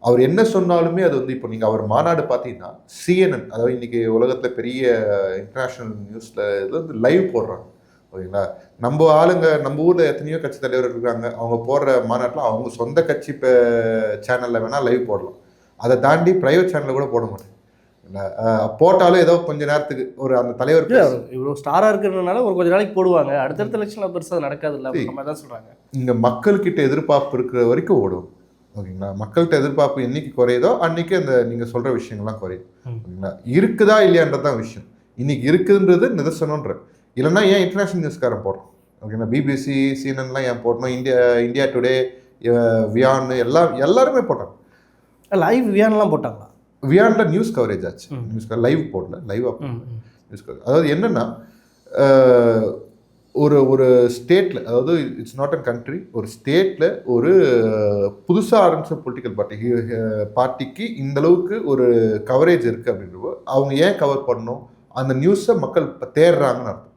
அவர் என்ன சொன்னாலுமே அது வந்து இப்போ நீங்கள் அவர் மாநாடு பார்த்தீங்கன்னா CNN, அதாவது இன்னைக்கு உலகத்தில் பெரிய இன்டர்நேஷ்னல் நியூஸில் இது வந்து லைவ் போடுறாங்க. ஓகேங்களா? நம்ம ஆளுங்க நம்ம ஊரில் எத்தனையோ கட்சி தலைவர் இருக்காங்க. அவங்க போடுற மாநாட்டில் அவங்க சொந்த கட்சி இப்போ சேனலில் வேணால் லைவ் போடலாம். அதை தாண்டி ப்ரைவேட் சேனலில் கூட போட மாட்டேன். போட்டாலும் ஏதோ கொஞ்ச நேரத்துக்கு ஒரு அந்த தலைவர் இவ்வளோ ஸ்டாராக இருக்கிறதுனால ஒரு கொஞ்ச நாளைக்கு போடுவாங்க. அடுத்தடுத்த எலெக்ஷனில் பெருசாக நடக்காது இல்லை நம்ம தான் சொல்கிறாங்க. இங்கே மக்கள்கிட்ட எதிர்பார்ப்பு இருக்கிற வரைக்கும் ஓடும். ஓகேங்களா? மக்கள்கிட்ட எதிர்பார்ப்பு என்னைக்கு குறையுதோ அன்னைக்கு அந்த நீங்கள் சொல்கிற விஷயங்கள்லாம் குறையும். ஓகேங்களா? இருக்குதா இல்லையான்றது தான் விஷயம். இன்னைக்கு இருக்குதுன்றது நிதர்சனன்ற. இல்லைன்னா ஏன் இன்டர்நேஷனல் நியூஸ்காரன் போடுறோம்? ஓகேங்களா? BBC, CNNலாம் ஏன் போடணும்? இந்தியா டுடே, வியான் எல்லாருமே போட்டாங்க. லைவ் வியான்லாம் போட்டாங்களா? வியானில் நியூஸ் கவரேஜ் ஆச்சு. நியூஸ் லைவ் போடல, லைவாக நியூஸ் கவரேஜ். அதாவது என்னென்னா ஒரு ஸ்டேட்டில், அதாவது இட்ஸ் நாட் அ கண்ட்ரி, ஒரு ஸ்டேட்டில் ஒரு புதுசாக ஆரம்பித்த பொலிட்டிக்கல் பார்ட்டிக்கு இந்த அளவுக்கு ஒரு கவரேஜ் இருக்குது அப்படின்றப்போ அவங்க ஏன் கவர் பண்ணணும்? அந்த நியூஸை மக்கள் தேடுறாங்கன்னு அர்த்தம்.